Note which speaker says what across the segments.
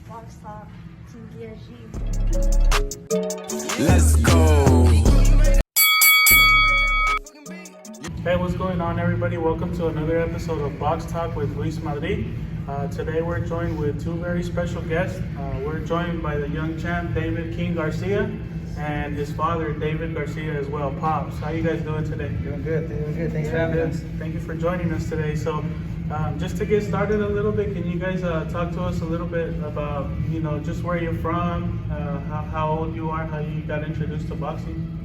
Speaker 1: Box Talk, Team DSG.
Speaker 2: Let's go.
Speaker 3: Hey, what's going on, everybody? Welcome to another episode of Box Talk with Luis Madrid. Today we're joined with two very special guests. We're joined by the young champ, David King Garcia, and his father, David Garcia, as well. Pops, how you guys doing today?
Speaker 4: Doing good. Thanks for having us.
Speaker 3: Thank you for joining us today. So, just to get started a little bit, can you guys talk to us a little bit about, just where you're from, how old you are, how you got introduced to boxing?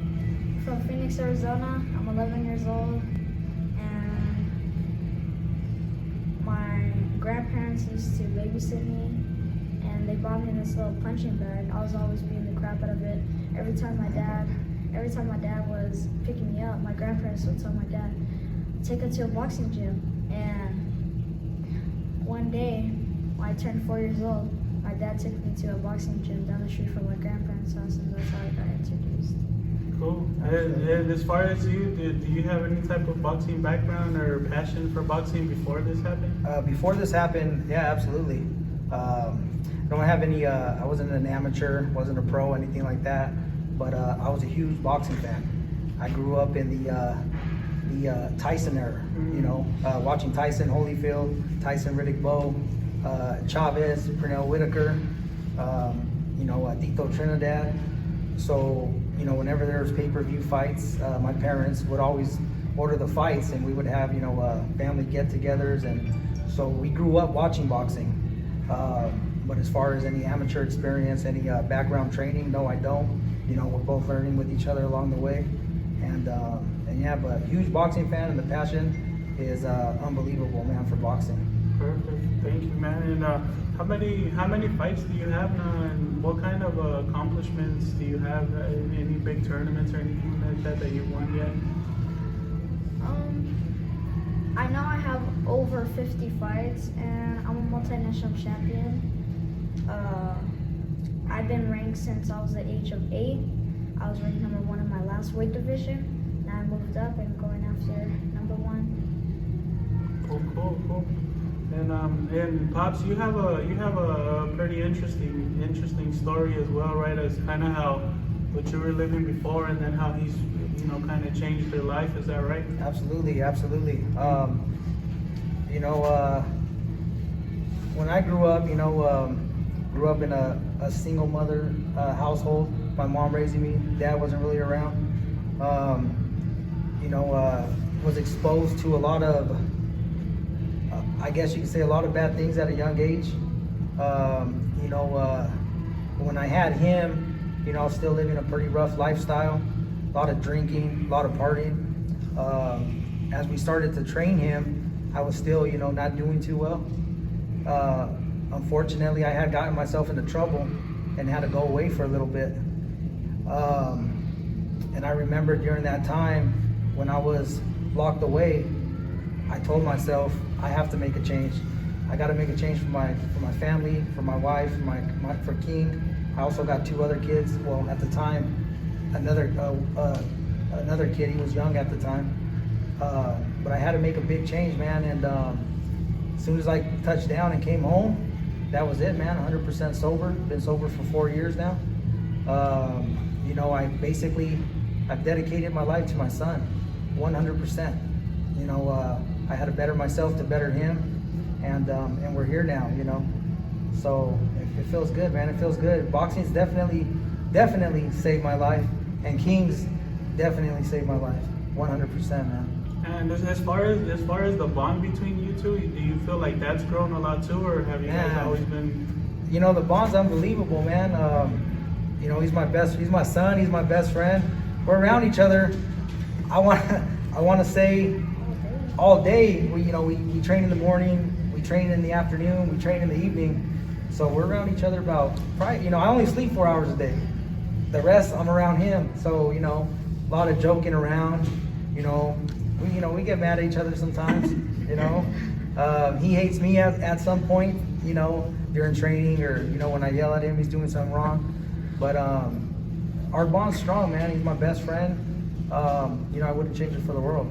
Speaker 1: From Phoenix, Arizona. I'm 11 years old, and my grandparents used to babysit me, and they bought me this little punching bag. I was always beating the crap out of it. Every time my dad was picking me up, my grandparents would tell my dad, take her to a boxing gym. And one day, when I turned 4 years old, my dad took me to a boxing gym down the street from my grandparents' house, and that's how I got introduced.
Speaker 3: Cool. And as far as you, do you have any type of boxing background or passion for boxing before this happened?
Speaker 4: Before this happened, yeah, absolutely. I don't have any, I wasn't an amateur, wasn't a pro, anything like that, but I was a huge boxing fan. I grew up in the Tyson era, watching Tyson Holyfield, Tyson Riddick Bowe, Chavez, Pernell Whitaker, Tito Trinidad. So, whenever there was pay-per-view fights, my parents would always order the fights, and we would have, family get-togethers, and so we grew up watching boxing. But as far as any amateur experience, any background training, no, I don't. We're both learning with each other along the way, and yeah, but huge boxing fan, and the passion is unbelievable, man, for boxing.
Speaker 3: Perfect. Thank you, man. And how many fights do you have now, and what kind of accomplishments do you have? Any big tournaments or anything like that you've won yet?
Speaker 1: I know I have over 50 fights, and I'm a multinational champion. I've been ranked since I was the age of 8. I was ranked number 1 in my last weight division. Now I moved up and going after number 1.
Speaker 3: Cool. And Pops, you have a pretty interesting story as well, right? As kind of how what you were living before, and then how he's kind of changed their life. Is that right?
Speaker 4: Absolutely. When I grew up, grew up in a single mother household. My mom raising me, dad wasn't really around. Was exposed to a lot of, I guess you could say, a lot of bad things at a young age. When I had him, I was still living a pretty rough lifestyle, a lot of drinking, a lot of partying. As we started to train him, I was still, not doing too well. Unfortunately, I had gotten myself into trouble and had to go away for a little bit. And I remember during that time when I was locked away, I told myself, I have to make a change. I got to make a change for my family, for my wife, for King. I also got 2 other kids. Well, at the time, another kid. He was young at the time. But I had to make a big change, man. And as soon as I touched down and came home, that was it, man. 100% sober. Been sober for 4 years now. I've dedicated my life to my son, 100%. I had to better myself to better him, and we're here now, So it feels good, man. It feels good. Boxing's definitely saved my life, and King's definitely saved my life, 100%, man.
Speaker 3: And as far as the bond between you two, do you feel like that's grown a lot too, or have you guys always been?
Speaker 4: The bond's unbelievable, man. He's my son. He's my best friend. We're around each other. I want to say all day. We train in the morning, we train in the afternoon, we train in the evening. So we're around each other about probably. I only sleep 4 hours a day. The rest I'm around him. So a lot of joking around. We get mad at each other sometimes. He hates me at some point. During training, or when I yell at him, he's doing something wrong. But our bond's strong, man. He's my best friend. I wouldn't change it for the world.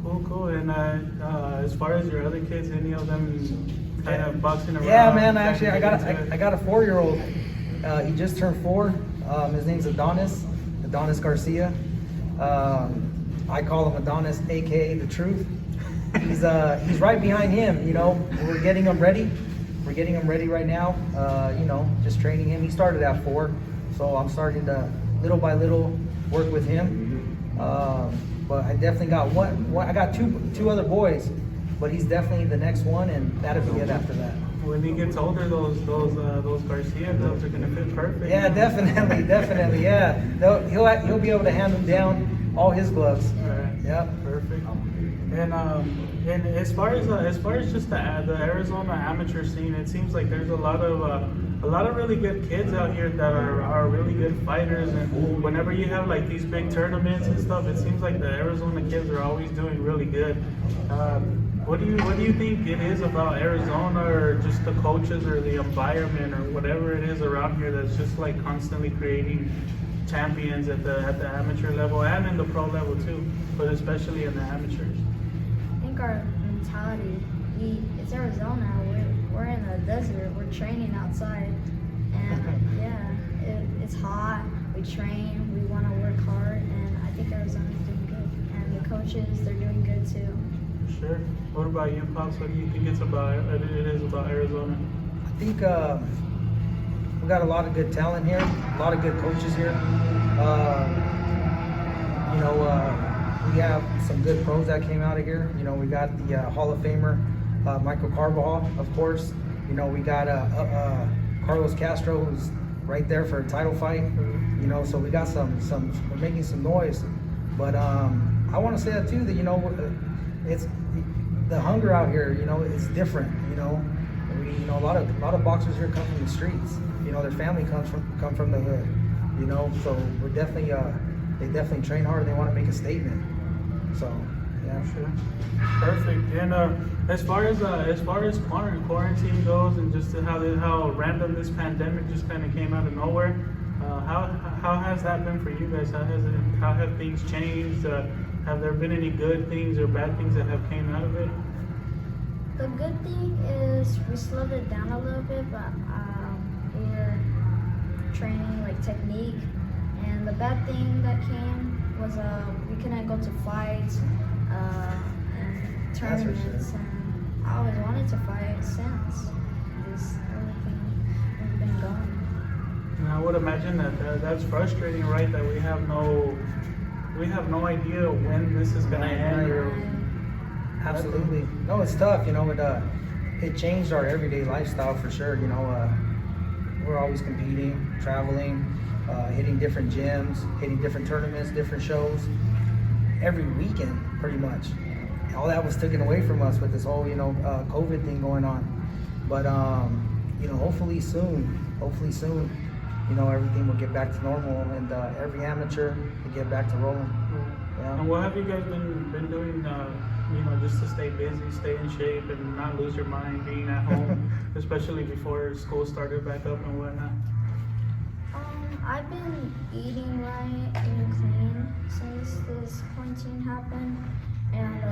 Speaker 3: Cool. And as far as your other kids, any of them kind of boxing around?
Speaker 4: Yeah, man. Actually, I got a 4-year-old. He just turned 4. His name's Adonis Garcia. I call him Adonis, aka the Truth. He's right behind him. You know, we're getting him ready. We're getting him ready right now. You know, just training him. He started at 4, so I'm starting to little by little work with him. But I definitely got one. I got two other boys, but he's definitely the next one, and that'll be it after that.
Speaker 3: When he gets older, those Garcia gloves are gonna fit perfect.
Speaker 4: Yeah, definitely. Yeah, he'll be able to hand them down all his gloves.
Speaker 3: Right.
Speaker 4: Yeah,
Speaker 3: Perfect. And as far as just the Arizona amateur scene, it seems like there's a lot of really good kids out here that are really good fighters. And whenever you have like these big tournaments and stuff, it seems like the Arizona kids are always doing really good. What do you think it is about Arizona, or just the coaches, or the environment, or whatever it is around here that's just like constantly creating champions at the amateur level and in the pro level too, but especially in the amateurs?
Speaker 1: I think our mentality, it's Arizona, we're in the desert, we're training outside, and yeah, it's hot, we train, we want to work hard, and I think Arizona's doing good, and the coaches, they're doing good too.
Speaker 3: Sure. What about you, Pops? What do you think it is about Arizona?
Speaker 4: I think we got a lot of good talent here, a lot of good coaches here. You know, we have some good pros that came out of here. You know, we got the Hall of Famer Michael Carbajal, of course. You know, we got Carlos Castro, who's right there for a title fight. You know, so we got we're making some noise. But I want to say that too, that, you know, it's the hunger out here. You know, it's different. You know, a lot of boxers here come from the streets. You know, their family come from the hood. You know, so we're definitely they definitely train hard. They want to make a statement. So yeah,
Speaker 3: sure. Perfect. And as far as quarantine goes, and just how random this pandemic just kind of came out of nowhere, how has that been for you guys? How have things changed? Have there been any good things or bad things that have came out of it?
Speaker 1: The good thing is we slowed it down a little bit, but we were training like technique. And the bad thing that came was we couldn't go to fights and tournaments. And I always wanted to fight since everything has been going.
Speaker 3: And I would imagine that's frustrating, right? That we have no idea when this is gonna end. Or
Speaker 4: absolutely. No, it's tough. You know, it changed our everyday lifestyle for sure. You know, we're always competing, traveling, hitting different gyms, hitting different tournaments, different shows, every weekend, pretty much. All that was taken away from us with this whole, you know, COVID thing going on. But you know, hopefully soon, you know, everything will get back to normal, and every amateur will get back to rolling. Yeah.
Speaker 3: And what have you guys been doing, you know, just to stay busy, stay in shape, and not lose your mind being at home, especially before school started back up and whatnot?
Speaker 1: I've been eating right and clean since this quarantine happened, and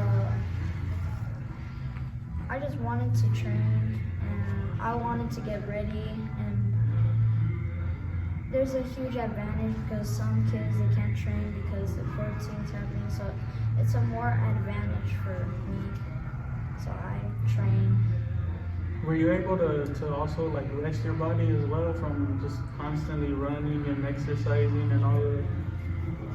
Speaker 1: I just wanted to train, and I wanted to get ready, and there's a huge advantage because some kids, they can't train because the quarantine's happening, so it's a more advantage for me, so I train.
Speaker 3: Were you able to also like rest your body as well from just constantly running and exercising and all the,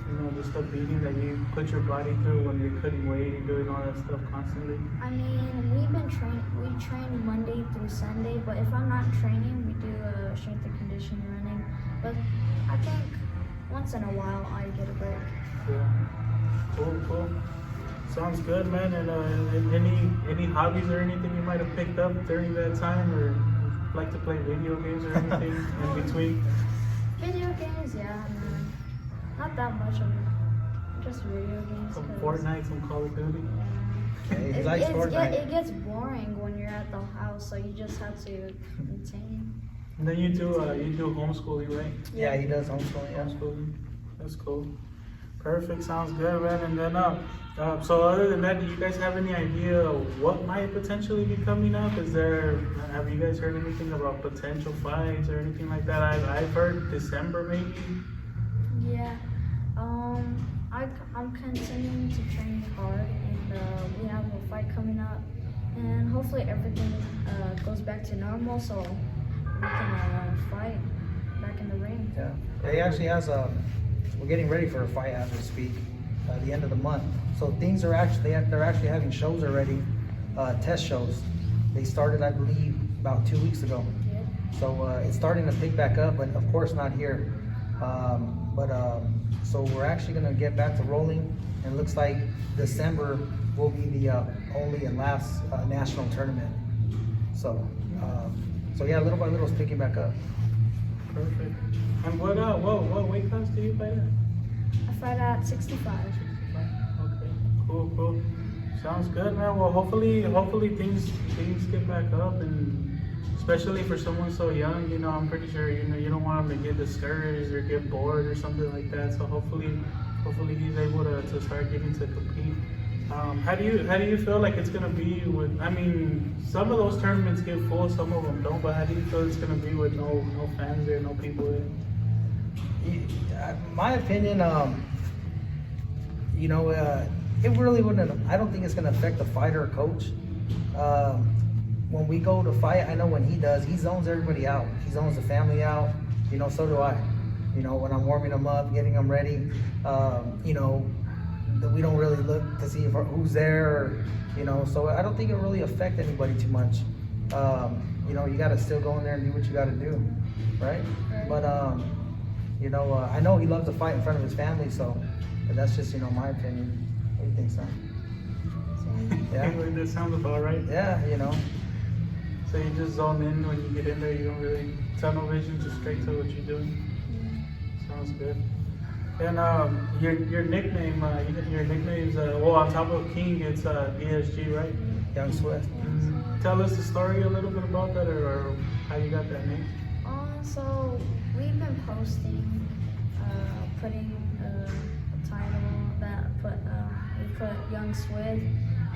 Speaker 3: you know, just the beating that you put your body through when you're cutting weight and doing all that stuff constantly?
Speaker 1: I mean, we train Monday through Sunday, but if I'm not training, we do strength and conditioning running. But I think once in a while I get a break.
Speaker 3: Yeah. Cool. Sounds good, man. And any hobbies or anything you might have picked up during that time, or like to play video games or anything in between?
Speaker 1: Video games, yeah, not that much of it. Just video games.
Speaker 3: Some Fortnite, some Call of Duty.
Speaker 1: Yeah.
Speaker 4: Okay, he likes Fortnite.
Speaker 1: It gets boring when you're at the house, so you just have to maintain.
Speaker 3: And then you do homeschooling, right?
Speaker 4: Yeah, he does homeschooling. Yeah.
Speaker 3: Homeschooling. That's cool. Perfect. Sounds good, man. And then, so other than that, do you guys have any idea of what might potentially be coming up? Have you guys heard anything about potential fights or anything like that? I've heard December maybe.
Speaker 1: Yeah. I'm continuing to train hard, and we have a fight coming up, and hopefully everything goes back to normal, so we can fight back in the ring.
Speaker 4: Yeah. He actually has we're getting ready for a fight as we speak, the end of the month. So things are they're actually having shows already, test shows. They started, I believe, about 2 weeks ago.
Speaker 1: Yeah.
Speaker 4: So it's starting to pick back up, but of course not here. So we're actually gonna get back to rolling, and it looks like December will be the only and last national tournament. So yeah, little by little it's picking back up.
Speaker 3: Perfect. And what weight class do you fight at?
Speaker 1: I fight at 65.
Speaker 3: Okay. Cool. Sounds good, man. Well, hopefully things get back up, and especially for someone so young, I'm pretty sure you don't want him to get discouraged or get bored or something like that. So hopefully he's able to start getting to compete. How do you feel like it's gonna be with? I mean, some of those tournaments get full, some of them don't. But how do you feel it's gonna be with no fans there, no people there?
Speaker 4: My opinion, it really wouldn't. I don't think it's gonna affect the fighter or coach. When we go to fight, I know when he does, he zones everybody out. He zones the family out. So do I. When I'm warming them up, getting them ready, that we don't really look to see who's there, so I don't think it really affect anybody too much. You gotta still go in there and do what you gotta do, right? But I know he loves to fight in front of his family, so that's just my opinion. What do you think, son?
Speaker 3: Yeah, that sounds about right.
Speaker 4: Yeah,
Speaker 3: So you just zone in when you get in there. You don't really tunnel vision, just straight to what you're doing. Sounds good. And your nickname, your nickname's on top of King, it's DSG, right?
Speaker 4: Young Swift.
Speaker 3: Tell us the story a little bit about that, or how you got that name.
Speaker 1: So we've been posting, putting a title that we put Young Swift,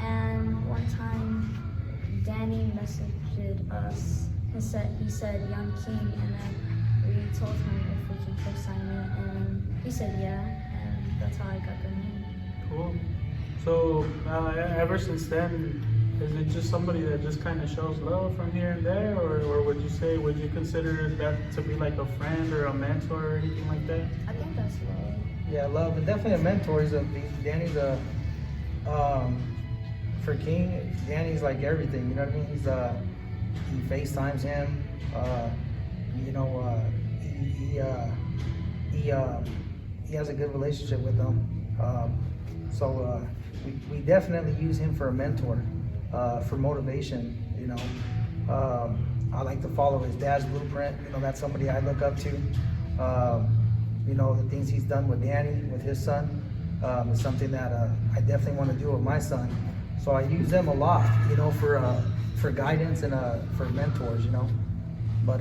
Speaker 1: and one time Danny messaged us. He said Young King, and then we told him if we can co-sign it, and he said yeah, and that's how I got the name.
Speaker 3: Cool. So ever since then, is it just somebody that just kind of shows love from here and there, or would you consider that to be like a friend or a mentor or anything like that?
Speaker 1: I think that's love.
Speaker 4: Yeah, love, but definitely a mentor. Danny's for King, Danny's like everything, you know what I mean? He FaceTimes him, he has a good relationship with him. So we definitely use him for a mentor, for motivation, I like to follow his dad's blueprint, that's somebody I look up to. The things he's done with Danny, with his son, is something that I definitely want to do with my son. So I use them a lot, for guidance and for mentors, But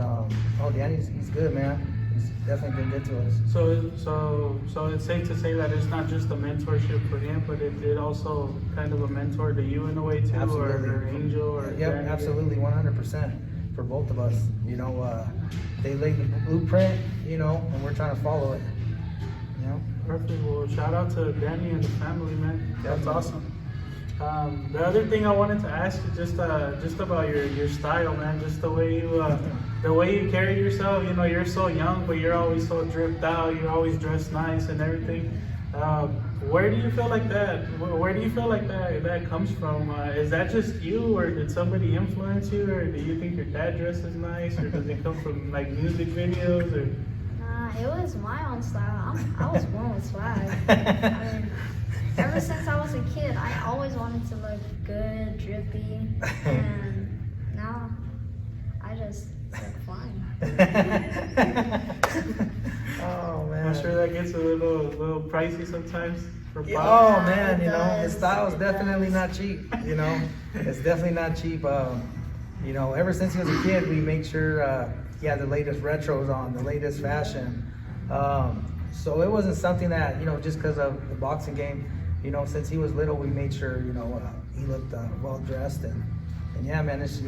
Speaker 4: Danny's he's good, man. He's definitely been good to us.
Speaker 3: So it's safe to say that it's not just a mentorship for him, but it also kind of a mentor to you in a way too,
Speaker 4: Absolutely.
Speaker 3: or Angel, or
Speaker 4: yep,
Speaker 3: Danny.
Speaker 4: absolutely, 100% for both of us. They laid the blueprint, and we're trying to follow it.
Speaker 3: Perfect. Well, shout out to Danny and the family, man. That's
Speaker 4: Definitely.
Speaker 3: awesome. The other thing I wanted to ask you just about your style, man. Just the way you carry yourself. You're so young, but you're always so dripped out. You're always dressed nice and everything. Where do you feel like that? Where do you feel like that comes from? Is that just you, or did somebody influence you, or do you think your dad dresses nice, or does it come from like music videos, or?
Speaker 1: It was my own style. I was born with swag. I mean, ever since I was a kid, I always wanted to look good, drippy, and now I just look fine.
Speaker 4: Oh man.
Speaker 3: I'm sure that gets a little pricey sometimes for
Speaker 4: Yeah,
Speaker 3: Bob.
Speaker 4: oh man,
Speaker 1: it does.
Speaker 4: his style is definitely not cheap. It's definitely not cheap. Ever since he was a kid, we make sure he had the latest retros on, the latest fashion. So it wasn't something that, just because of the boxing game, since he was little, we made sure, he looked well dressed. And yeah, man, it's,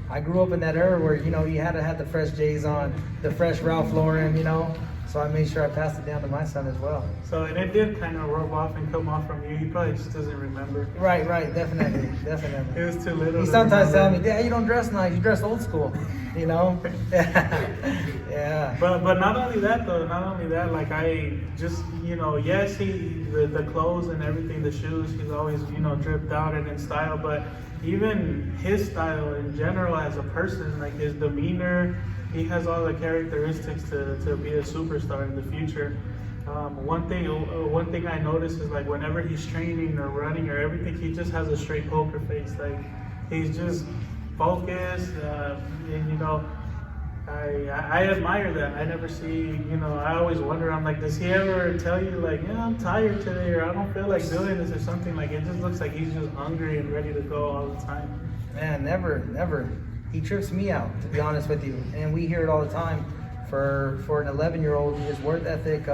Speaker 4: I grew up in that era where, you had to have the fresh J's on, the fresh Ralph Lauren, So I made sure I passed it down to my son as well.
Speaker 3: So, and it did kind of rub off and come off from you. He probably just doesn't remember.
Speaker 4: Right, definitely.
Speaker 3: He was too little.
Speaker 4: He sometimes tells me, Dad, you don't dress nice, you dress old school, Yeah.
Speaker 3: But not only that though, like I just, yes, the clothes and everything, the shoes, he's always, dripped out and in style, but even his style in general as a person, like his demeanor, he has all the characteristics to be a superstar in the future. One thing I notice is like whenever he's training or running or everything, he just has a straight poker face. Like he's just focused, and I admire that. I never see, I always wonder, I'm like, does he ever tell you like, yeah, I'm tired today, or I don't feel like doing this or something? Like it just looks like he's just hungry and ready to go all the time.
Speaker 4: Man, never. He trips me out, to be honest with you. And we hear it all the time. For an 11-year-old, his work ethic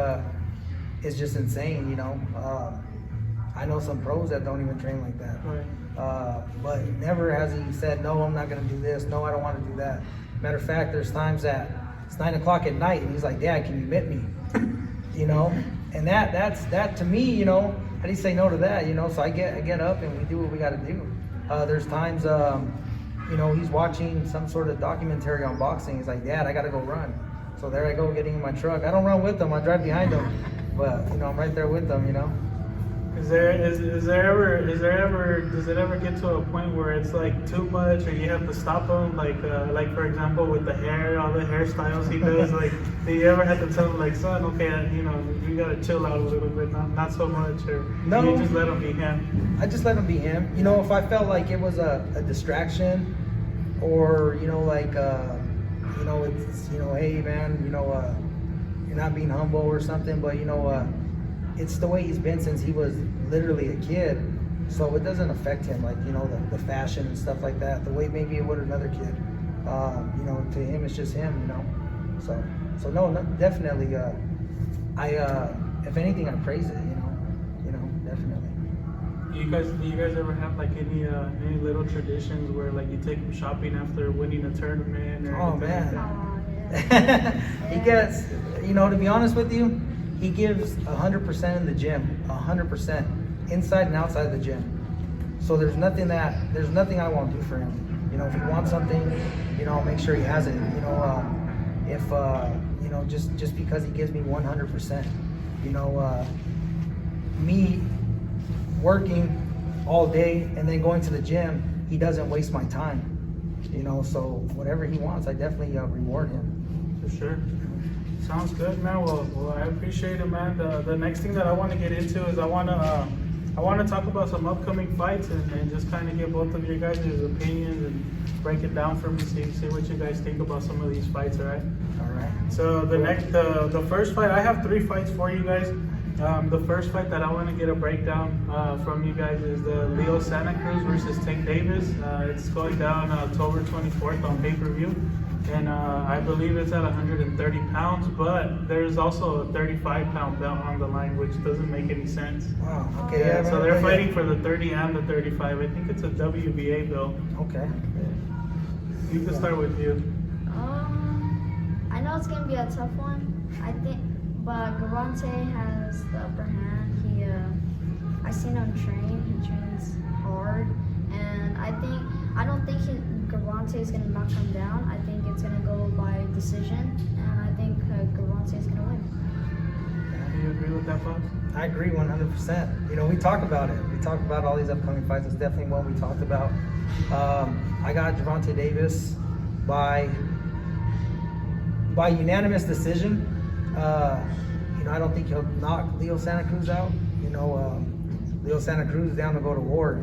Speaker 4: is just insane, I know some pros that don't even train like that.
Speaker 3: Right.
Speaker 4: But never has he said, no, I'm not going to do this. No, I don't want to do that. Matter of fact, there's times that it's 9 o'clock at night and he's like, Dad, can you mitt me? And that to me, how do you say no to that? So I get up and we do what we got to do. There's times, he's watching some sort of documentary on boxing. He's like, Dad, I got to go run. So there I go, getting in my truck. I don't run with him. I drive behind him. But, I'm right there with them,
Speaker 3: Does it ever get to a point where it's like too much, or you have to stop him? Like for example, with the hair, all the hairstyles he does. Like, do you ever have to tell him like, son, okay, you gotta chill out a little bit, not so much, or
Speaker 4: no,
Speaker 3: you just let him be him?
Speaker 4: I just let him be him. If I felt like it was a distraction, or it's hey man, you're not being humble or something, but it's the way he's been since he was literally a kid, so it doesn't affect him like the fashion and stuff like that the way maybe it would another kid. To him it's just him, so no, definitely if anything I praise it, definitely.
Speaker 3: Do you guys ever have like any little traditions where like you take him shopping after winning a tournament or anything like that?
Speaker 4: He gets, to be honest with you, he gives 100% in the gym, 100% inside and outside the gym. So there's nothing I won't do for him. If he wants something, I'll make sure he has it. Just because he gives me 100%. Me working all day and then going to the gym, he doesn't waste my time. So whatever he wants, I definitely reward him.
Speaker 3: For sure. Sounds good, man. Well, I appreciate it, man. The next thing that I want to get into is I want to talk about some upcoming fights and just kind of get both of your guys' opinions and break it down for me, see what you guys think about some of these fights. All right.
Speaker 4: All right.
Speaker 3: So the first fight, I have 3 fights for you guys. The first fight that I want to get a breakdown from you guys is the Leo Santa Cruz versus Tank Davis. It's going down October 24th on pay-per-view. And I believe it's at 130 pounds, but there's also a 35-pound belt on the line, which doesn't make any sense.
Speaker 4: Wow, okay.
Speaker 3: Yeah, so they're fighting for the 30 and the 35. I think it's a WBA belt.
Speaker 4: Okay.
Speaker 3: You can start with you.
Speaker 1: I know it's gonna be a tough one. I think, but Garante has the upper hand. I seen him train. He trains hard, and I don't think Garante is gonna knock him down. I think it's gonna go by decision, and I think Garante is gonna win.
Speaker 3: Do you agree with that, Bob?
Speaker 4: I agree 100%. We talk about it. We talk about all these upcoming fights. It's definitely one we talked about. I got Gervonta Davis by unanimous decision. I don't think he'll knock Leo Santa Cruz out. Leo Santa Cruz is down to go to war.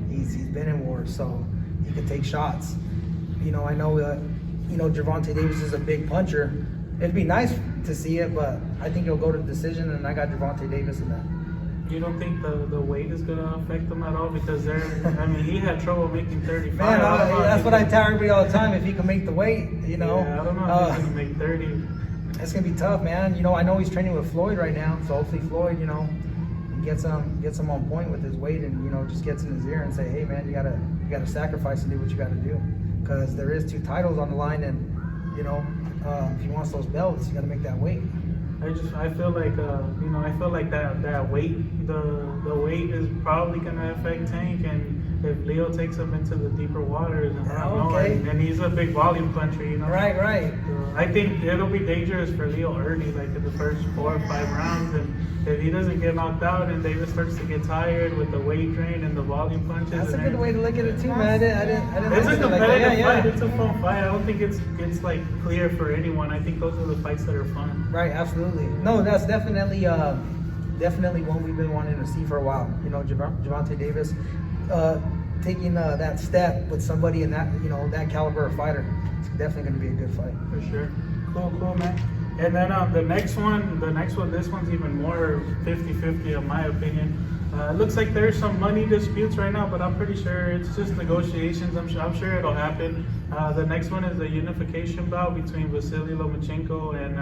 Speaker 4: He's been in war, so he can take shots. I know Gervonta Davis is a big puncher. It'd be nice to see it, but I think he'll go to decision, and I got Gervonta Davis in that.
Speaker 3: You don't think the weight is going to affect him at all? Because he had trouble making 35.
Speaker 4: Man, that's what I tell everybody all the time. If he can make the weight,
Speaker 3: Yeah, I don't know if he can make 30.
Speaker 4: It's gonna be tough, man. You know, I know he's training with Floyd right now, so hopefully Floyd, you know, gets him on point with his weight, and you know, just gets in his ear and say, hey, man, you gotta sacrifice and do what you gotta do, because there is 2 titles on the line, and you know, if he wants those belts, you gotta make that weight.
Speaker 3: I feel like you know, I feel like that weight, the weight is probably gonna affect Tank, and if Leo takes him into the deeper waters, and I don't know, and he's a big volume puncher, you know.
Speaker 4: Right.
Speaker 3: I think it'll be dangerous for Leo early, like in the first 4 or 5 rounds, and if he doesn't get knocked out and David starts to get tired with the weight drain and the volume punches.
Speaker 4: That's a good way to look at it too, man. I didn't
Speaker 3: It's a
Speaker 4: look at it like
Speaker 3: competitive
Speaker 4: that.
Speaker 3: fight. It's a fun fight. I don't think it's like clear for anyone. I think those are the fights that are fun.
Speaker 4: Right, absolutely. No, that's definitely one we've been wanting to see for a while. You know, Gervonta Davis taking that step with somebody in that, you know, that caliber of fighter. It's definitely going to be a good fight.
Speaker 3: For sure. Cool, man. And then the next one, this one's even more 50-50 in my opinion. It looks like there's some money disputes right now, but I'm pretty sure it's just negotiations. I'm sure it'll happen. The next one is the unification bout between Vasily Lomachenko and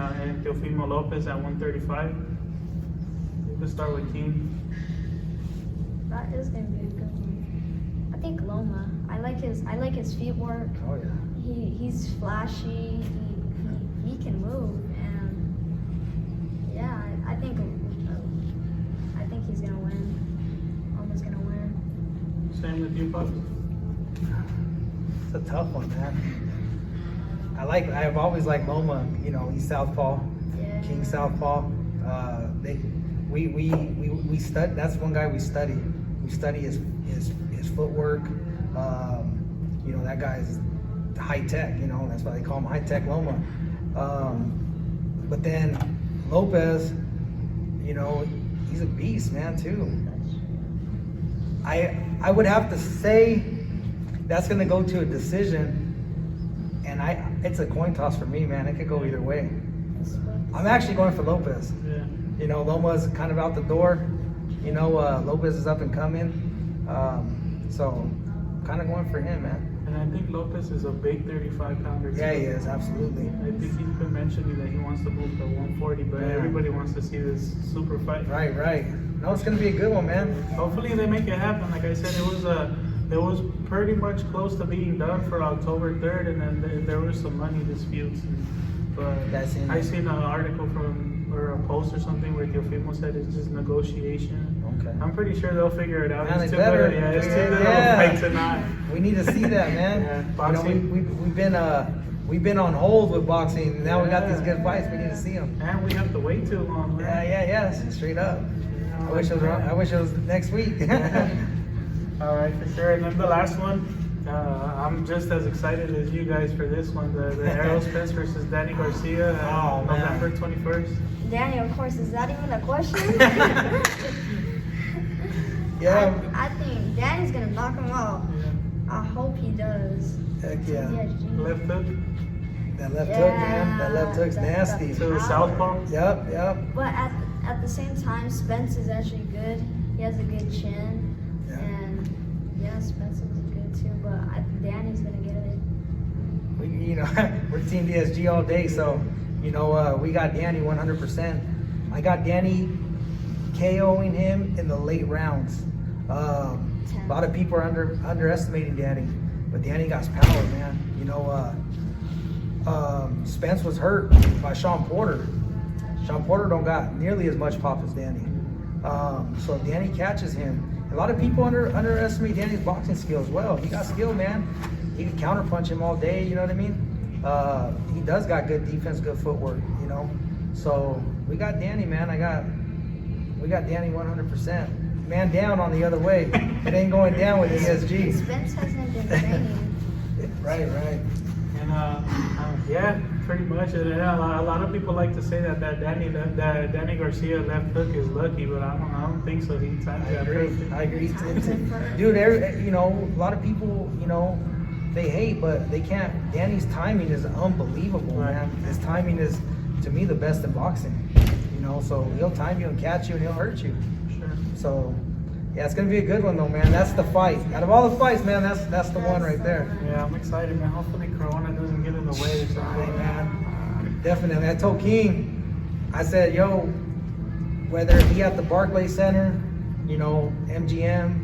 Speaker 3: Teofimo Lopez at 135. Let's start with King.
Speaker 1: That is gonna be a good one. I think Loma. I like his feet work.
Speaker 4: Oh yeah.
Speaker 1: He's flashy. He can move, and yeah, I think he's gonna win. Loma's gonna win.
Speaker 3: Same with you, Pop.
Speaker 4: It's a tough one, man. I've always liked Loma. You know, he's southpaw,
Speaker 1: Yeah.
Speaker 4: King southpaw. We study. That's one guy we study. We study his footwork. You know, that guy's high tech. You know, that's why they call him high tech Loma. But then Lopez, you know, he's a beast, man, too. I would have to say that's gonna go to a decision, and it's a coin toss for me, man. It could go either way. I'm actually going for Lopez.
Speaker 3: Yeah.
Speaker 4: You know, Loma's kind of out the door. You know, Lopez is up and coming. So I'm kind of going for him, man.
Speaker 3: And I think Lopez is a big 35-pounder.
Speaker 4: Yeah, he is, absolutely.
Speaker 3: I think he's been mentioning that he wants to move to 140, but
Speaker 4: Yeah.
Speaker 3: everybody wants to see this super fight.
Speaker 4: Right. No, it's gonna be a good one, man.
Speaker 3: Hopefully they make it happen. Like I said, it was pretty much close to being done for October 3rd, and then there were some money disputes. But I seen an article or a post or something where Teofimo said it's just negotiation.
Speaker 4: Okay.
Speaker 3: I'm pretty sure they'll figure it out.
Speaker 4: Man,
Speaker 3: It's
Speaker 4: they
Speaker 3: too
Speaker 4: better.
Speaker 3: good. Yeah, it's too good of a fight to not.
Speaker 4: We need to see that, man.
Speaker 3: Yeah,
Speaker 4: you know,
Speaker 3: boxing.
Speaker 4: we've been on hold with boxing. Now we got these
Speaker 3: Yeah.
Speaker 4: good fights. We need to see them.
Speaker 3: And we have to wait too long, man.
Speaker 4: Yeah. Straight up. I wish it was next week.
Speaker 3: All right, for sure. And then the last one, I'm just as excited as you guys for this one. The Aerospace versus Danny Garcia, November 21st.
Speaker 1: Danny, of course, is that even a question?
Speaker 4: Yeah.
Speaker 1: I think Danny's gonna knock him out. I hope he does.
Speaker 4: Heck yeah.
Speaker 3: Left hook
Speaker 4: That left hook, man. That left hook's nasty.
Speaker 3: to the southpaw.
Speaker 4: Yep.
Speaker 1: But at the same time, Spence is actually good. He has a good chin.
Speaker 4: Yeah.
Speaker 1: And yeah, Spence is good too. But I think Danny's gonna get it.
Speaker 4: We're Team DSG all day, so we got Danny 100%. I got Danny KOing him in the late rounds. A lot of people are underestimating Danny, but Danny got power, man. Spence was hurt by Sean Porter. Sean Porter don't got nearly as much pop as Danny. So if Danny catches him, a lot of people underestimate Danny's boxing skill as well. He got skill, man. He can counterpunch him all day, you know what I mean? He does got good defense, good footwork, So we got Danny, man. We got Danny 100%. Man down on the other way. It ain't going down with ESG.
Speaker 1: Spence hasn't been training.
Speaker 4: Right.
Speaker 3: And yeah, pretty much. And a lot of people like to say that Danny Garcia left hook is lucky, but I don't think so. He times that perfect.
Speaker 4: I agree. Dude, a lot of people, they hate, but they can't. Danny's timing is unbelievable, man. His timing is, to me, the best in boxing. So he'll time you and catch you and he'll hurt you.
Speaker 3: Sure.
Speaker 4: So, yeah, it's gonna be a good one though, man. That's the fight. Out of all the fights, man, that's the one right there.
Speaker 3: Yeah, I'm excited, man. Hopefully Corona doesn't get in the way or something, man.
Speaker 4: Definitely. I told King, I said, yo, whether it be at the Barclays Center, you know, MGM,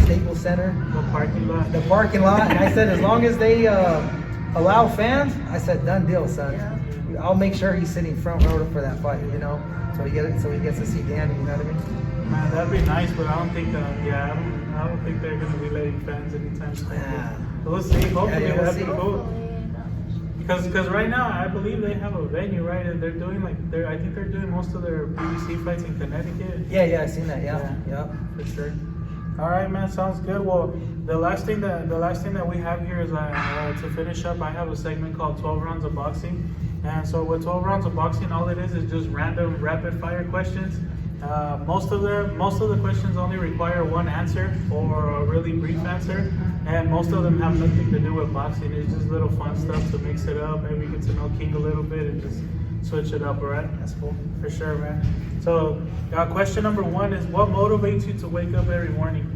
Speaker 4: Staples Center,
Speaker 3: The parking lot.
Speaker 4: the parking lot, and I said, as long as they allow fans, I said, done deal, son.
Speaker 1: Yeah.
Speaker 4: I'll make sure he's sitting front row for that fight, you know, so he gets to see Danny, you know what I mean?
Speaker 3: Man, that'd be nice, but I don't think I don't think they're gonna be letting fans anytime soon.
Speaker 4: Yeah.
Speaker 3: But we'll see. Hopefully
Speaker 4: Yeah, we'll
Speaker 3: that'd be
Speaker 4: see.
Speaker 3: cool.
Speaker 1: Hopefully,
Speaker 3: Because right now I believe they have a venue, right? And they're doing I think they're doing most of their PBC fights in Connecticut.
Speaker 4: Yeah, I seen that. Yeah.
Speaker 3: For sure. All right, man. Sounds good. Well, the last thing that we have here is to finish up. I have a segment called 12 rounds of boxing, and so with 12 rounds of boxing, all it is just random rapid fire questions. Most of the questions only require one answer or a really brief answer, and most of them have nothing to do with boxing. It's just little fun stuff to mix it up, maybe get to know King a little bit and just switch it up. All right?
Speaker 4: That's cool.
Speaker 3: For sure, man. So, question number 1 is, what motivates you to wake up every morning?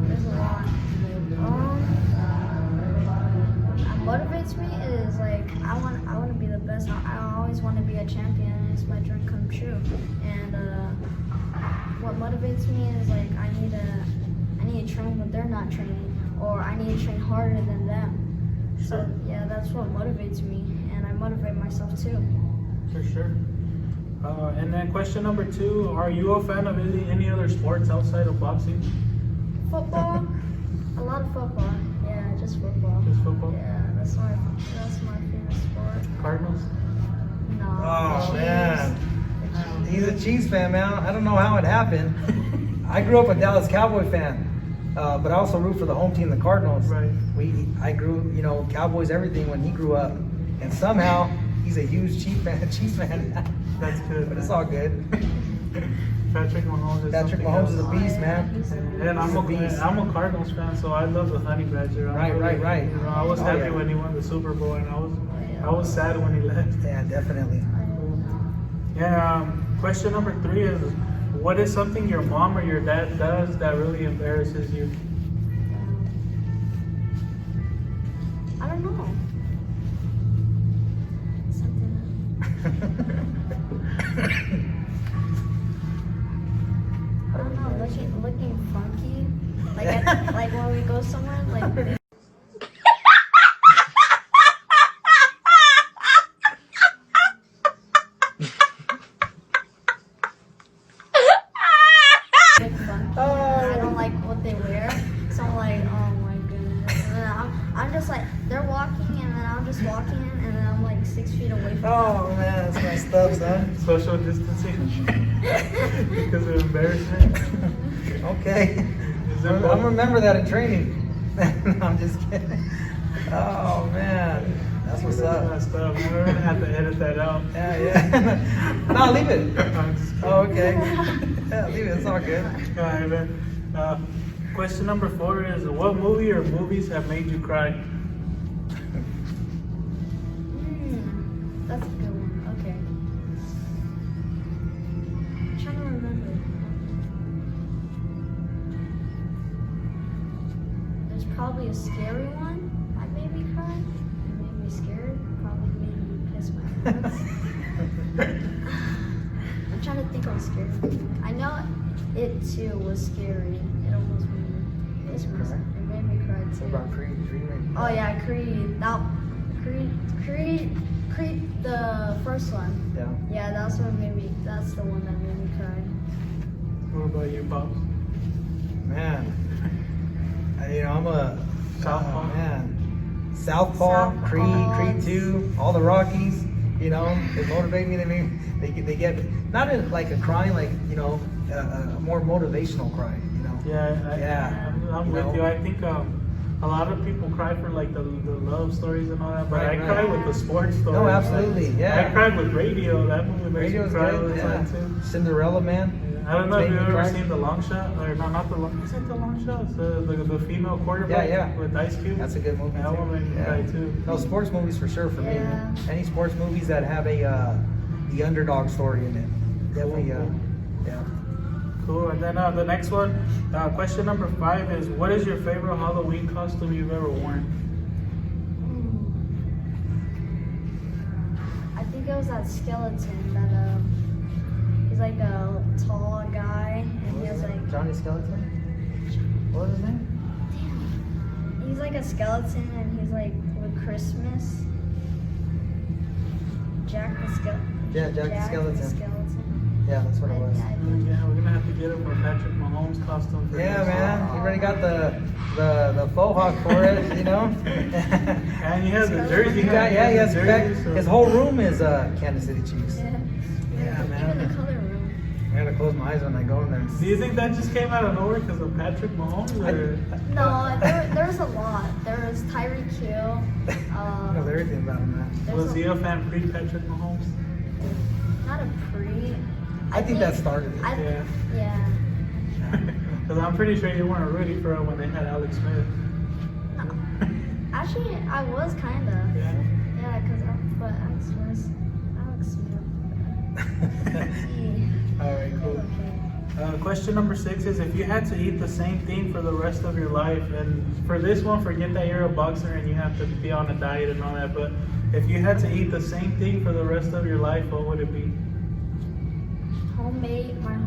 Speaker 1: there's a lot. What motivates me is like I want to be the best. I always want to be a champion. It's my dream come true. And what motivates me is like I need to train when they're not training, or I need to train harder than them. So yeah, that's what motivates me, and I motivate myself too.
Speaker 3: For sure. And then question number 2, are you a fan of any other sports outside of boxing?
Speaker 1: Football, a lot of football. Yeah, just football.
Speaker 3: Just football?
Speaker 1: Yeah, that's my favorite sport.
Speaker 3: Cardinals?
Speaker 1: No.
Speaker 4: Oh
Speaker 1: Chiefs.
Speaker 4: man, he's a Chiefs fan, man. I don't know how it happened. I grew up a Dallas Cowboy fan, but I also root for the home team, the Cardinals.
Speaker 3: Right.
Speaker 4: I grew, you know, Cowboys everything when he grew up, and somehow he's a huge Chiefs fan.
Speaker 3: That's good.
Speaker 4: But it's all good.
Speaker 3: Patrick Mahomes is
Speaker 4: Patrick
Speaker 3: something
Speaker 4: Mahomes is a
Speaker 3: else.
Speaker 4: beast, man.
Speaker 3: And I'm
Speaker 4: He's a beast.
Speaker 3: I'm a Cardinals fan, so I love the Honey Badger.
Speaker 4: Right.
Speaker 3: You know, I was
Speaker 4: Oh,
Speaker 3: happy
Speaker 4: yeah.
Speaker 3: when he won the Super Bowl, and I was sad when he left.
Speaker 4: Yeah, definitely.
Speaker 3: Yeah. Question number 3 is, what is something your mom or your dad does that really embarrasses you?
Speaker 1: I don't know. I don't know. Looking funky. Like when we go somewhere, like. Look funky. I don't like what they wear, so I'm like, oh my goodness. And then I'm just like, they're walking, and then I'm just walking, and then I'm like 6 feet away from them.
Speaker 4: Oh man, that's messed up, son.
Speaker 3: Social distancing because of embarrassment.
Speaker 4: Okay.
Speaker 3: Is
Speaker 4: I'm
Speaker 3: it
Speaker 4: gonna remember that in training. No, I'm just kidding. Oh man, that's what's up.
Speaker 3: Messed up. We're gonna have to edit that out.
Speaker 4: Yeah. No, leave it.
Speaker 3: I'm just kidding.
Speaker 4: Oh, okay. Yeah, leave it. It's all good.
Speaker 3: All right, man. Question number 4 is, what movie or movies have made you cry?
Speaker 1: That's a good one. Okay. I'm trying to remember. There's probably a scary one that made me cry. It made me scared. Probably made me piss my pants. I'm trying to think of a scary movie. I know it too was scary. It almost made me piss myself. It made me cry
Speaker 4: What
Speaker 1: too.
Speaker 4: about Creed? Dreaming?
Speaker 1: Oh yeah, Creed. Creed, the first one.
Speaker 4: Yeah.
Speaker 1: Yeah, that's the one that made me cry.
Speaker 3: What about you, Pops?
Speaker 4: Man. I'm a
Speaker 3: Southpaw.
Speaker 4: man. Southpaw,
Speaker 1: Southpaw.
Speaker 4: Creed 2, all the Rockies. They motivate me. They get not in like a crying, like a more motivational cry.
Speaker 3: Yeah, I'm with you. I think a lot of people cry for like the love stories and all that, but
Speaker 4: Right,
Speaker 3: I cry with the sports stories.
Speaker 4: No, absolutely, yeah.
Speaker 3: I cried with Radio. That movie makes me
Speaker 4: Radio's
Speaker 3: cry all
Speaker 4: good.
Speaker 3: the time too.
Speaker 4: Cinderella Man.
Speaker 3: I don't know if
Speaker 4: Made
Speaker 3: you've
Speaker 4: me
Speaker 3: ever
Speaker 4: cry.
Speaker 3: seen The Long Shot, or no, not the long. Is it The Long Shot? It's the female quarterback
Speaker 4: Yeah.
Speaker 3: with Ice Cube.
Speaker 4: That's a good movie
Speaker 3: That
Speaker 4: too.
Speaker 3: one made me cry too.
Speaker 4: No, sports movies for sure for
Speaker 1: Yeah.
Speaker 4: me. Any sports movies that have the underdog story in it, definitely.
Speaker 3: Cool.
Speaker 4: Yeah.
Speaker 3: Cool. And then the next one, question number 5 is, what is your favorite Halloween costume you've ever worn?
Speaker 1: I think it was that skeleton that he's like a tall guy and he has like
Speaker 4: Johnny Skeleton? What was his name?
Speaker 1: he's like a skeleton and he's like with Christmas. Jack the Skeleton.
Speaker 4: Yeah, Jack the Skeleton. Yeah, that's what it was.
Speaker 3: Yeah, we're gonna have to get him a Patrick Mahomes costume for
Speaker 4: Yeah,
Speaker 3: this.
Speaker 4: man. He already got the faux hawk for it, you know?
Speaker 3: And he has the jersey.
Speaker 4: He has
Speaker 3: jersey, so-
Speaker 4: his whole room is Kansas City Chiefs.
Speaker 1: Yeah.
Speaker 4: Yeah, man.
Speaker 1: Even the color room.
Speaker 4: I gotta close my eyes when I go in there.
Speaker 3: Do you think that just came out of nowhere because of Patrick Mahomes? Or?
Speaker 1: No, there's a lot. There was Tyreek Hill.
Speaker 4: He knows everything about him, man.
Speaker 3: Was he a fan pre-Patrick Mahomes?
Speaker 1: Not a pre.
Speaker 4: I think that started it.
Speaker 3: Yeah.
Speaker 1: Yeah.
Speaker 3: Because I'm pretty sure you weren't rooting for him when they had Alex Smith.
Speaker 1: No. Actually, I was kinda.
Speaker 3: Yeah.
Speaker 1: Yeah, but Alex Smith.
Speaker 3: All right, cool.
Speaker 1: Okay.
Speaker 3: Question number 6 is, if you had to eat the same thing for the rest of your life, and for this one, forget that you're a boxer and you have to be on a diet and all that, but if you had to eat the same thing for the rest of your life, what would it be?
Speaker 1: Homemade, my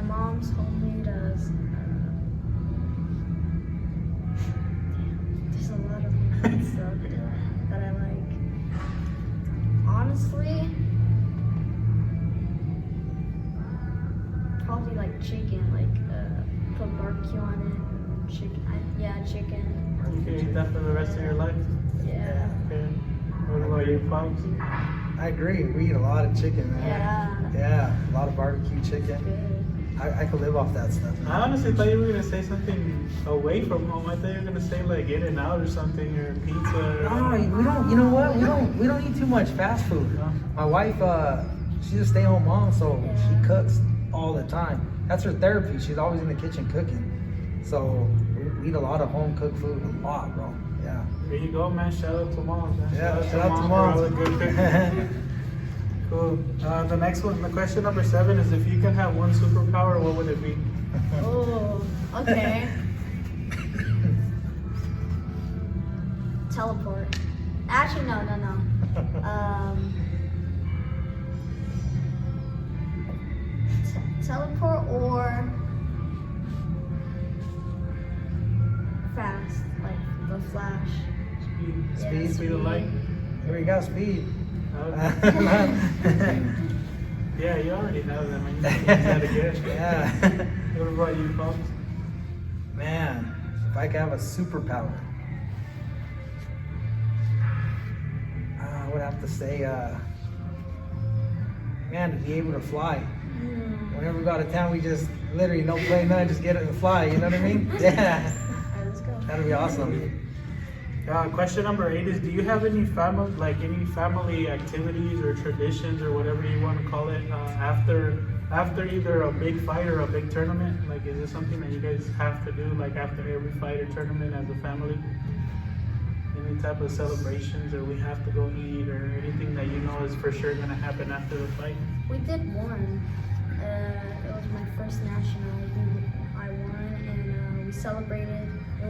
Speaker 1: mom's homemade there's a lot of homemade stuff that I like. Honestly, probably like chicken, like put barbecue on it. Chicken, chicken.
Speaker 3: You can eat that for the rest of your life?
Speaker 1: Yeah.
Speaker 3: Okay. What about you, Pops?
Speaker 4: I agree. We eat a lot of chicken, man.
Speaker 1: Yeah.
Speaker 4: Yeah, a lot of barbecue chicken.
Speaker 1: Good.
Speaker 4: I could live off that stuff.
Speaker 3: I honestly thought you were gonna say something away from home. I thought you were gonna say like In-N-Out or something, or pizza.
Speaker 4: No, we don't. You know what? We don't eat too much fast food.
Speaker 3: No?
Speaker 4: My wife, she's a stay-home mom, so
Speaker 1: Yeah.
Speaker 4: she cooks all the time. That's her therapy. She's always in the kitchen cooking. So we eat a lot of home-cooked food, a lot, bro. Yeah.
Speaker 3: There you go, man. Shout out to moms, man.
Speaker 4: Yeah, shout out to
Speaker 3: for
Speaker 4: moms.
Speaker 3: all the good cooking. Cool. The next one, the question number 7 is, if you can have one superpower, what would it be?
Speaker 1: Oh, okay. Teleport. Actually, no. Teleport or fast, like the Flash.
Speaker 3: Speed. Speed of light.
Speaker 4: We got speed.
Speaker 3: Yeah, you already have that, man. You can use that again.
Speaker 4: Yeah.
Speaker 3: What about you, Pops?
Speaker 4: Man, if I could have a superpower, I would have to say, man, to be able to fly. Whenever we go out of town, we just literally no plane, nothing, just get it and fly. You know what I mean? Yeah.
Speaker 1: Alright, let's go.
Speaker 4: That'd be awesome.
Speaker 3: Question number 8 is, do you have any family activities or traditions or whatever you want to call it after either a big fight or a big tournament? Like, is this something that you guys have to do, like after every fight or tournament as a family? Any type of celebrations, or we have to go eat, or anything that you know is for sure going to happen after the fight?
Speaker 1: We did one. It was my first national. I won, and we celebrated. We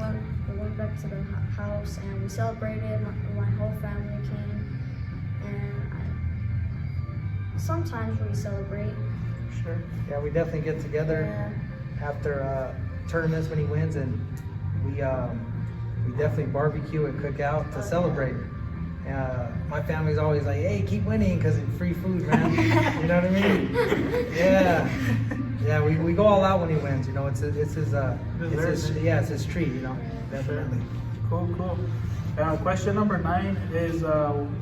Speaker 1: went back to the house, and we celebrated. My whole family came, and sometimes we celebrate.
Speaker 3: Sure.
Speaker 4: Yeah, we definitely get together
Speaker 1: Yeah.
Speaker 4: after tournaments when he wins, and we definitely barbecue and cook out to celebrate. My family's always like, "Hey, keep winning, because it's free food, man." You know what I mean? Yeah. Yeah, we go all out when he wins. You know, it's his treat. You know, definitely.
Speaker 3: Cool. Question number 9 is,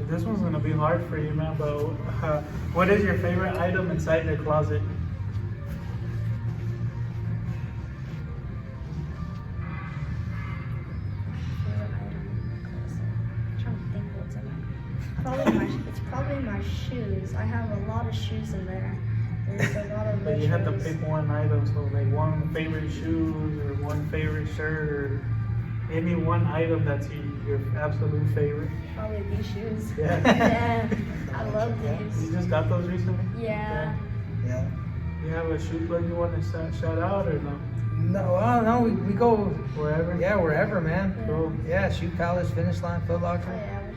Speaker 3: this one's gonna be hard for you, man. But what is your favorite item inside your closet?
Speaker 1: It's probably my shoes. I have a lot of shoes in there. There's a lot of
Speaker 3: But you have to
Speaker 1: shoes.
Speaker 3: pick one item, so like one favorite shoes or one favorite shirt or any one item that's your absolute favorite.
Speaker 1: Probably these shoes.
Speaker 3: Yeah.
Speaker 1: Yeah, I love
Speaker 3: You
Speaker 1: these.
Speaker 3: just got those recently?
Speaker 1: Yeah.
Speaker 4: Yeah.
Speaker 3: You have a shoe plug you want to shout out or no?
Speaker 4: No, I don't know. We go
Speaker 3: Wherever?
Speaker 4: yeah, wherever, man.
Speaker 3: Cool.
Speaker 4: Yeah, Shoe Palace, Finish Line, Foot
Speaker 1: Oh
Speaker 4: Locker.
Speaker 1: yeah, we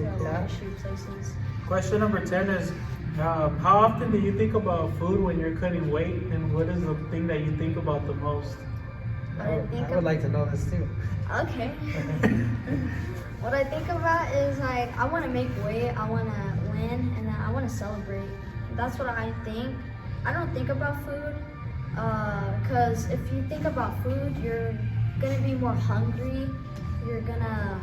Speaker 1: got to a lot of shoe places.
Speaker 3: Question number 10 is, how often do you think about food when you're cutting weight, and what is the thing that you think about the most?
Speaker 4: I would like to know this too.
Speaker 1: Okay. What I think about is like I want to make weight, I want to win, and then I want to celebrate. That's what I think. I don't think about food, because if you think about food, you're gonna be more hungry. You're gonna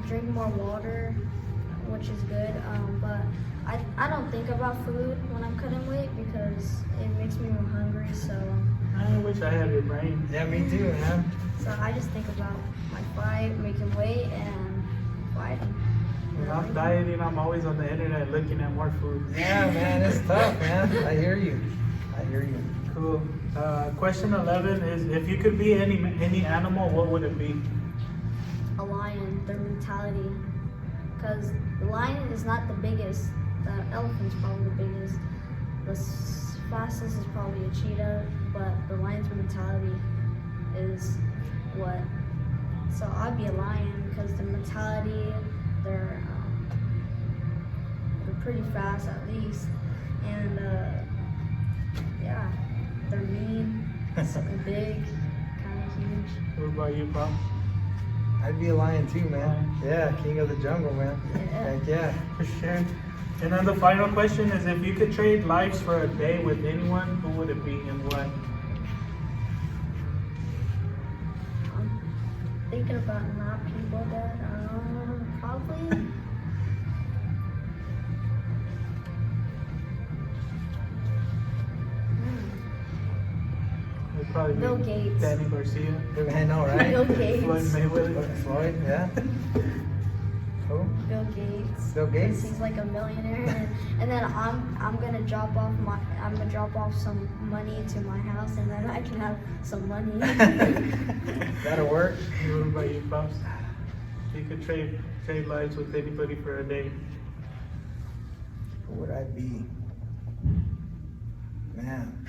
Speaker 1: drink more water, which is good. But I don't think about food when I'm cutting weight because it makes me more hungry. So
Speaker 3: I wish I had your brain.
Speaker 4: Yeah, me too, man.
Speaker 1: I just think about my fight, making weight, and fighting.
Speaker 3: When I'm dieting, I'm always on the internet looking at more food.
Speaker 4: Yeah, man, it's tough, man. I hear you.
Speaker 3: Cool. Question 11 is, if you could be any animal, what would it be?
Speaker 1: A lion, their mentality. Because the lion is not the biggest. The elephant's probably the biggest. The fastest is probably a cheetah, but the lion's mentality is what. So I'd be a lion because the mentality, they're pretty fast at least, and yeah, they're mean, big, kind of huge.
Speaker 3: What about you, Bob?
Speaker 4: I'd be a lion too, man. Yeah, king of the jungle, man.
Speaker 1: Yeah.
Speaker 4: Heck yeah.
Speaker 3: For sure. And then the final question is, if you could trade lives for a day with anyone, who would it be and what?
Speaker 1: I'm thinking about not people that probably.
Speaker 3: It'd probably
Speaker 1: Bill
Speaker 3: be
Speaker 1: Gates.
Speaker 3: Danny Garcia.
Speaker 4: I know, right?
Speaker 1: Bill Gates.
Speaker 3: Floyd Mayweather.
Speaker 4: Floyd, yeah. Who?
Speaker 1: Bill Gates.
Speaker 4: Bill Gates?
Speaker 1: He's like a millionaire, and then I'm gonna drop off some money to my house, and then I can have some money.
Speaker 4: That'll work.
Speaker 3: What about you, Pops? If you could trade lives with anybody for a day.
Speaker 4: Who would I be? Man.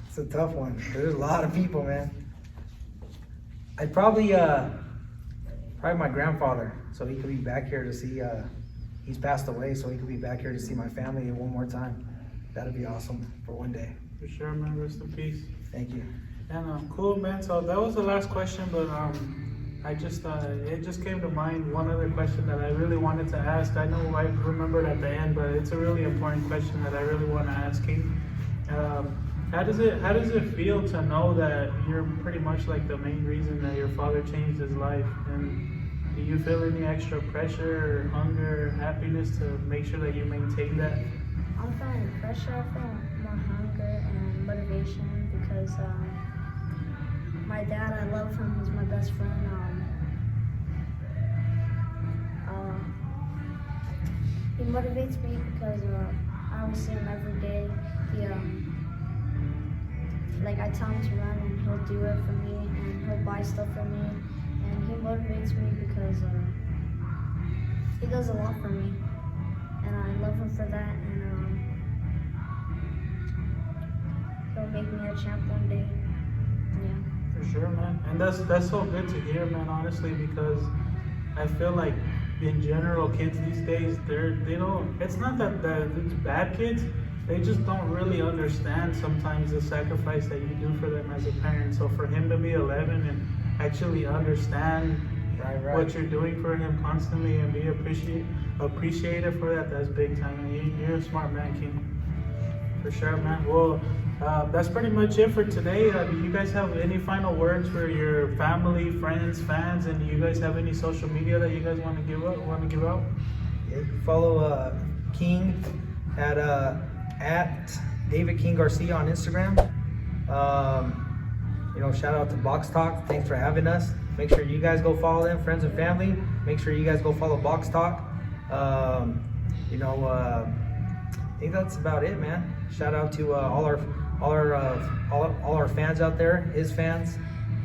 Speaker 4: It's a tough one. There's a lot of people, man. I'd probably my grandfather, so he could be back here to see, he's passed away, so he could be back here to see my family one more time. That'd be awesome for one day.
Speaker 3: For sure, man. Rest in peace.
Speaker 4: Thank you.
Speaker 3: And cool, man. So that was the last question, but I just it just came to mind one other question that I really wanted to ask. I know I remembered at the end, but it's a really important question that I really want to ask him. How does it feel to know that you're pretty much like the main reason that your father changed his life? And do you feel any extra pressure or hunger or happiness to make sure that you maintain that?
Speaker 1: I'm feeling pressure, I feel more hunger and motivation because my dad, I love him, he's my best friend. He motivates me because I always see him every day. Like I tell him to run and he'll do it for me and he'll buy stuff for me, and he motivates me because he does a lot for me and I love him for that, and he'll make me a champ one day. Yeah.
Speaker 3: For sure, man. And that's so good to hear, man, honestly, because I feel like in general kids these days, they don't, it's not that it's bad kids, they just don't really understand sometimes the sacrifice that you do for them as a parent. So for him to be 11 and actually understand
Speaker 4: Right.
Speaker 3: what you're doing for him constantly and be appreciative for that, that's big time. And you're a smart man, King. For sure, man. Well, that's pretty much it for today. Do you guys have any final words for your family, friends, fans, and do you guys have any social media that you guys want to give out?
Speaker 4: Yeah, you can follow King at David King Garcia on Instagram. Shout out to Box Talk. Thanks for having us. Make sure you guys go follow them, friends and family. Make sure you guys go follow Box Talk. I think that's about it, man. Shout out to all our fans out there, his fans,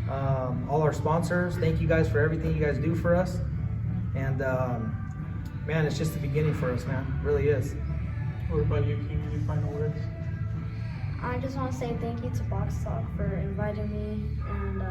Speaker 4: all our sponsors. Thank you guys for everything you guys do for us. And man, it's just the beginning for us, man. It really is.
Speaker 3: What about you, King? Any final words?
Speaker 1: I just want to say thank you to Box Talk for inviting me, and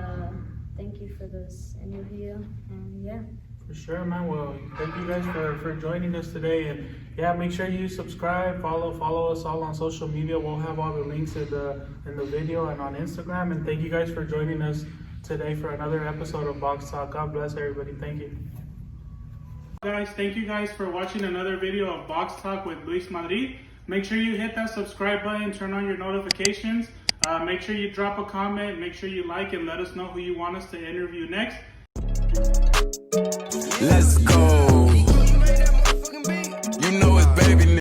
Speaker 1: thank you for this interview. And yeah.
Speaker 3: For sure, man. Well, thank you guys for joining us today. And yeah, make sure you subscribe, follow us all on social media. We'll have all the links in the video and on Instagram. And thank you guys for joining us today for another episode of Box Talk. God bless everybody. Thank you. Guys, thank you guys for watching another video of Box Talk with Luis Madrid. Make sure you hit that subscribe button, turn on your notifications. Make sure you drop a comment, make sure you like and let us know who you want us to interview next.
Speaker 2: Let's go.